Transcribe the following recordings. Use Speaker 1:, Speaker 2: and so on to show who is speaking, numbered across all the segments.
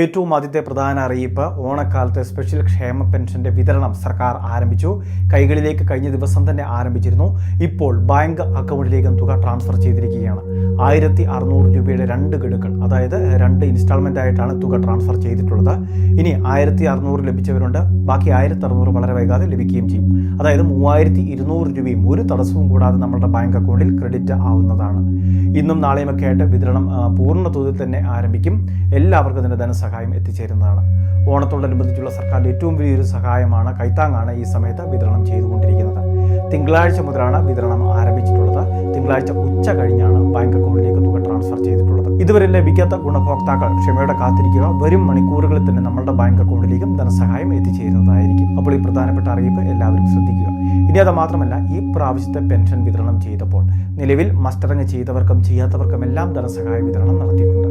Speaker 1: ഏറ്റവും ആദ്യത്തെ പ്രധാന അറിയിപ്പ് ഓണക്കാലത്തെ സ്പെഷ്യൽ ക്ഷേമ പെൻഷന്റെ വിതരണം സർക്കാർ ആരംഭിച്ചു. കൈകളിലേക്ക് കഴിഞ്ഞ ദിവസം തന്നെ ആരംഭിച്ചിരുന്നു. ഇപ്പോൾ ബാങ്ക് അക്കൗണ്ടിലേക്കും തുക ട്രാൻസ്ഫർ ചെയ്തിരിക്കുകയാണ്. 1600 രൂപയുടെ 2 ഗഡുക്കൾ, അതായത് 2 ഇൻസ്റ്റാൾമെന്റ് ആയിട്ടാണ് തുക ട്രാൻസ്ഫർ ചെയ്തിട്ടുള്ളത്. ഇനി 1600 ലഭിച്ചവരുണ്ട്, ബാക്കി 1600 വളരെ വൈകാതെ ലഭിക്കുകയും ചെയ്യും. അതായത് 3200 രൂപയും ഒരു തടസ്സവും കൂടാതെ നമ്മുടെ ബാങ്ക് അക്കൗണ്ടിൽ ക്രെഡിറ്റ് ആവുന്നതാണ്. ഇന്നും നാളെയുമൊക്കെ ആയിട്ട് വിതരണം പൂർണ്ണ തോതിൽ തന്നെ ആരംഭിക്കും. എല്ലാവർക്കും തന്നെ ധനസഹായം എത്തിച്ചേരുന്നതാണ്. ഓണത്തോടനുബന്ധിച്ചുള്ള സർക്കാരിൻ്റെ ഏറ്റവും വലിയൊരു സഹായമാണ്, കൈത്താങ്ങാണ് ഈ സമയത്ത് വിതരണം ചെയ്തുകൊണ്ടിരിക്കുന്നത്. തിങ്കളാഴ്ച മുതലാണ് വിതരണം ആരംഭിച്ചിട്ടുള്ളത്. തിങ്കളാഴ്ച ഉച്ച കഴിഞ്ഞാണ് ബാങ്ക് അക്കൗണ്ടിലേക്ക് തുക ട്രാൻസ്ഫർ ചെയ്തിട്ടുള്ളത്. ഇതുവരെ ലഭിക്കാത്ത ഗുണഭോക്താക്കൾ ക്ഷമയോടെ കാത്തിരിക്കുക. വരും മണിക്കൂറുകളിൽ തന്നെ നമ്മളുടെ ബാങ്ക് അക്കൗണ്ടിലേക്കും ധനസഹായം എത്തിച്ചേരുന്നതായിരിക്കും. അപ്പോൾ ഈ പ്രധാനപ്പെട്ട അറിയിപ്പ് എല്ലാവരും ശ്രദ്ധിക്കുക. ഇനി അത് മാത്രമല്ല, ഈ പ്രാവശ്യത്തെ പെൻഷൻ വിതരണം ചെയ്തപ്പോൾ നിലവിൽ മസ്റ്ററിങ് ചെയ്തവർക്കും ചെയ്യാത്തവർക്കും എല്ലാം ധനസഹായ വിതരണം നടത്തിയിട്ടുണ്ട്.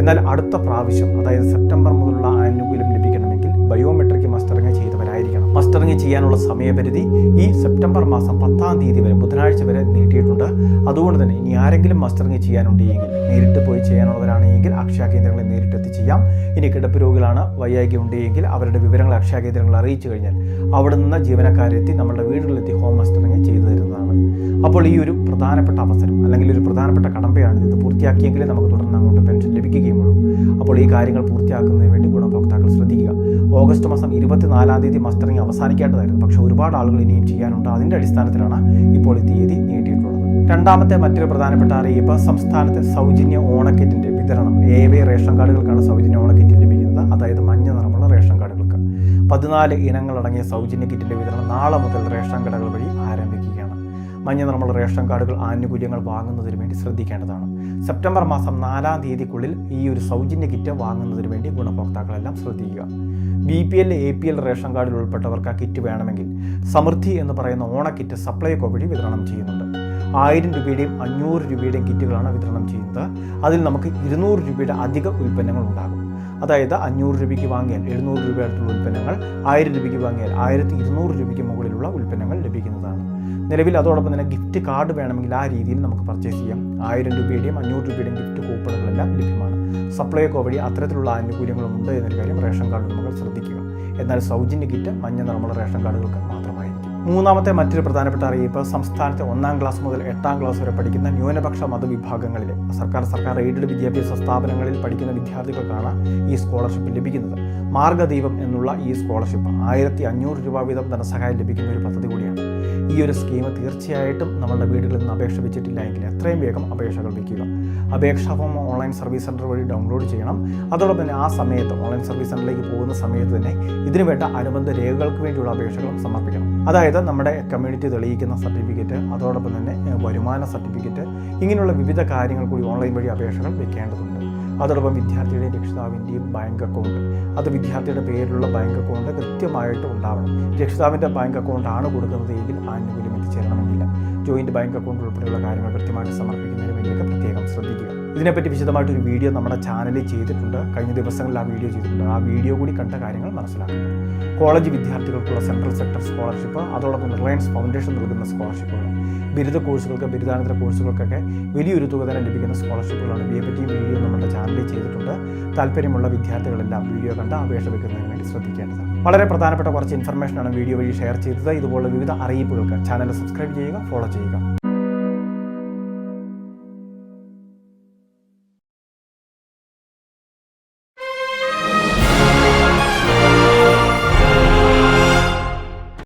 Speaker 1: എന്നാൽ അടുത്ത പ്രാവശ്യം, അതായത് സെപ്റ്റംബർ മുതലുള്ള ആനുകൂല്യം ലഭിക്കണമെങ്കിൽ ബയോമെട്രിക് മസ്റ്ററിങ് ചെയ്തവരായിരിക്കണം. മസ്റ്ററിങ് ചെയ്യാനുള്ള സമയപരിധി ഈ സെപ്റ്റംബർ മാസം 10-ാം തീയതി വരെ, ബുധനാഴ്ച വരെ നീട്ടിയിട്ടുണ്ട്. അതുകൊണ്ട് തന്നെ ഇനി ആരെങ്കിലും മസ്റ്ററിങ് ചെയ്യാനുണ്ടെങ്കിൽ, നേരിട്ട് പോയി ചെയ്യാനുള്ളവരാണെങ്കിൽ അക്ഷയ കേന്ദ്രങ്ങളിൽ നേരിട്ടെത്തി ചെയ്യാം. ഇനി കിടപ്പ് രോഗികളാണ്, വയ്യായ്ക ഉണ്ടെങ്കിൽ അവരുടെ വിവരങ്ങൾ അക്ഷയ കേന്ദ്രങ്ങളിൽ അറിയിച്ചു കഴിഞ്ഞാൽ അവിടെ നിന്ന് ജീവനക്കാരെത്തി നമ്മളുടെ വീടുകളിലെത്തി ഹോം മസ്റ്ററിങ് ചെയ്തു തരുന്നതാണ്. അപ്പോൾ ഈ ഒരു പ്രധാനപ്പെട്ട അവസരം, അല്ലെങ്കിൽ ഒരു പ്രധാനപ്പെട്ട കടമ്പയാണ്. ഇത് പൂർത്തിയാക്കിയെങ്കിലേ നമുക്ക് തുടർന്ന് അങ്ങോട്ട് പെൻഷൻ ലഭിക്കുകയുള്ളൂ. അപ്പോൾ ഈ കാര്യങ്ങൾ പൂർത്തിയാക്കുന്നതിന് വേണ്ടി ഗുണഭോക്താക്കൾ ശ്രദ്ധിക്കുക. ഓഗസ്റ്റ് മാസം 24-ാം തീയതി മസ്റ്ററിങ് അവസാനിക്കേണ്ടതായിരുന്നു. പക്ഷേ ഒരുപാട് ആളുകൾ ഇനിയും ചെയ്യാനുണ്ട്. അതിൻ്റെ അടിസ്ഥാനത്തിലാണ് ഇപ്പോൾ ഈ തീയതി നീട്ടിയിട്ടുള്ളത്. രണ്ടാമത്തെ മറ്റൊരു പ്രധാനപ്പെട്ട അറിയിപ്പ്, സംസ്ഥാനത്തെ സൗജന്യ ഓണക്കിറ്റിൻ്റെ വിതരണം. റേഷൻ കാർഡുകൾക്കാണ് സൗജന്യ ഓണക്കിറ്റ് ലഭിക്കുന്നത്. അതായത് മഞ്ഞ നിറമുള്ള റേഷൻ കാർഡുകൾക്ക് 14 ഇനങ്ങളടങ്ങിയ സൗജന്യ കിറ്റിൻ്റെ വിതരണം നാളെ മുതൽ റേഷൻ കടകൾ വഴി ആരംഭിക്കുകയാണ്. മഞ്ഞ നിറമുള്ള റേഷൻ കാർഡുകൾ ആനുകൂല്യങ്ങൾ വാങ്ങുന്നതിന് വേണ്ടി ശ്രദ്ധിക്കേണ്ടതാണ്. സെപ്റ്റംബർ മാസം 4-ാം തീയതിക്കുള്ളിൽ ഈ ഒരു സൗജന്യ കിറ്റ് വാങ്ങുന്നതിന് വേണ്ടി ഗുണഭോക്താക്കളെല്ലാം ശ്രദ്ധിക്കുക. BPL APL റേഷൻ കാർഡിൽ ഉൾപ്പെട്ടവർക്ക് ആ കിറ്റ് വേണമെങ്കിൽ സമൃദ്ധി എന്ന് പറയുന്ന ഓണക്കിറ്റ് സപ്ലൈകോ വഴി വിതരണം ചെയ്യുന്നുണ്ട്. 1000 രൂപയുടെയും 500 രൂപയുടെയും കിറ്റുകളാണ് വിതരണം ചെയ്യുന്നത്. അതിൽ നമുക്ക് 200 രൂപയുടെ അധിക ഉൽപ്പന്നങ്ങൾ ഉണ്ടാകും. അതായത് 500 രൂപയ്ക്ക് വാങ്ങിയാൽ 700 രൂപ അടുത്തുള്ള ഉൽപ്പന്നങ്ങൾ, 1000 രൂപയ്ക്ക് വാങ്ങിയാൽ 1200 രൂപയ്ക്ക് മുകളിലുള്ള ഉൽപ്പന്നങ്ങൾ ലഭിക്കുന്നതാണ്. നിലവിൽ അതോടൊപ്പം തന്നെ ഗിഫ്റ്റ് കാർഡ് വേണമെങ്കിൽ ആ രീതിയിൽ നമുക്ക് പർച്ചേസ് ചെയ്യാം. 1000 രൂപയുടെയും 500 രൂപയുടെയും ഗിഫ്റ്റ് കൂപ്പണുകളെല്ലാം ലഭ്യമാണ്. സപ്ലൈകോ വഴി അത്തരത്തിലുള്ള ആനുകൂല്യങ്ങളുണ്ട് എന്നൊരു കാര്യം റേഷൻ കാർഡ് നമ്മൾ ശ്രദ്ധിക്കുക. എന്നാൽ സൗജന്യ കിറ്റ് മഞ്ഞ നിറമുള്ള റേഷൻ കാർഡുകൾക്ക് മാത്രമായിരിക്കും. മൂന്നാമത്തെ മറ്റൊരു പ്രധാനപ്പെട്ട അറിയിപ്പ്, സംസ്ഥാനത്തെ 1-ാം ക്ലാസ് മുതൽ 8-ാം ക്ലാസ് വരെ പഠിക്കുന്ന ന്യൂനപക്ഷ മതവിഭാഗങ്ങളിലെ സർക്കാർ എയ്ഡഡ് വിദ്യാഭ്യാസ സ്ഥാപനങ്ങളിൽ പഠിക്കുന്ന വിദ്യാർത്ഥികൾക്കാണ് ഈ സ്കോളർഷിപ്പ് ലഭിക്കുന്നത്. മാർഗ്ഗദീപം എന്നുള്ള ഈ സ്കോളർഷിപ്പ് 1500 രൂപ വീതം ധനസഹായം ലഭിക്കുന്ന ഒരു പദ്ധതി കൂടിയാണ്. ഈ ഒരു സ്കീം തീർച്ചയായിട്ടും നമ്മളുടെ വീടുകളിൽ നിന്ന് അപേക്ഷ വെച്ചിട്ടില്ല എങ്കിൽ എത്രയും വേഗം അപേക്ഷകൾ വയ്ക്കുക. അപേക്ഷാ ഫോം ഓൺലൈൻ സർവീസ് സെൻറ്റർ വഴി ഡൗൺലോഡ് ചെയ്യണം. അതോടൊപ്പം തന്നെ ആ സമയത്ത് ഓൺലൈൻ സർവീസ് സെൻറ്ററിലേക്ക് പോകുന്ന സമയത്ത് തന്നെ ഇതിനു വേണ്ട അനുബന്ധ രേഖകൾക്ക് വേണ്ടിയുള്ള അപേക്ഷകളും സമർപ്പിക്കണം. അതായത് നമ്മുടെ കമ്മ്യൂണിറ്റി തെളിയിക്കുന്ന സർട്ടിഫിക്കറ്റ്, അതോടൊപ്പം തന്നെ വരുമാന സർട്ടിഫിക്കറ്റ്, ഇങ്ങനെയുള്ള വിവിധ കാര്യങ്ങൾ കൂടി ഓൺലൈൻ വഴി അപേക്ഷകൾ വെക്കേണ്ടതുണ്ട്. അതോടൊപ്പം വിദ്യാർത്ഥിയുടെ രക്ഷിതാവിൻ്റെയും ബാങ്ക് അക്കൗണ്ട്, അത് വിദ്യാർത്ഥിയുടെ പേരിലുള്ള ബാങ്ക് അക്കൗണ്ട് കൃത്യമായിട്ട് ഉണ്ടാവണം. രക്ഷിതാവിൻ്റെ ബാങ്ക് അക്കൗണ്ട് ആണ് കൊടുക്കുന്നത് എങ്കിൽ ആനുകൂല്യം എത്തിച്ചേരണമെന്നില്ല. ജോയിൻറ്റ് ബാങ്ക് അക്കൗണ്ട് ഉൾപ്പെടെയുള്ള കാര്യങ്ങൾ കൃത്യമായിട്ട് സമർപ്പിക്കുന്നതിന് വേണ്ടിയൊക്കെ പ്രത്യേകം ശ്രദ്ധിക്കുക. ഇതിനെപ്പറ്റി വിശദമായിട്ടൊരു വീഡിയോ നമ്മുടെ ചാനലിൽ ചെയ്തിട്ടുണ്ട്. കഴിഞ്ഞ ദിവസങ്ങളിൽ ആ വീഡിയോ ചെയ്തിട്ടുണ്ട്. ആ വീഡിയോ കൂടി കണ്ട കാര്യങ്ങൾ മനസ്സിലാക്കുക. കോളേജ് വിദ്യാർത്ഥികൾക്കുള്ള സെൻട്രൽ സെക്ടർ സ്കോളർഷിപ്പ്, അതോടൊപ്പം റിലയൻസ് ഫൗണ്ടേഷൻ നൽകുന്ന സ്കോളർഷിപ്പുകൾ, ബിരുദ കോഴ്സുകൾക്ക്, ബിരുദാനന്തര കോഴ്സുകൾക്കൊക്കെ വലിയൊരു തുക തന്നെ ലഭിക്കുന്ന സ്കോളർഷിപ്പുകളാണ്. ഇവയെപ്പറ്റിയും വീഡിയോ നമ്മുടെ ചാനലിൽ ചെയ്തിട്ടുണ്ട്. താല്പര്യമുള്ള വിദ്യാർത്ഥികളെല്ലാം വീഡിയോ കണ്ട് അപേക്ഷ വയ്ക്കുന്നതിന് വേണ്ടി ശ്രദ്ധിക്കേണ്ടതാണ്. വളരെ പ്രധാനപ്പെട്ട കുറച്ച് ഇൻഫർമേഷനാണ് വീഡിയോ വഴി ഷെയർ ചെയ്തത്. ഇതുപോലുള്ള വിവിധ അറിയിപ്പുകൾക്ക് ചാനൽ സബ്സ്ക്രൈബ് ചെയ്യുക, ഫോളോ ചെയ്യുക.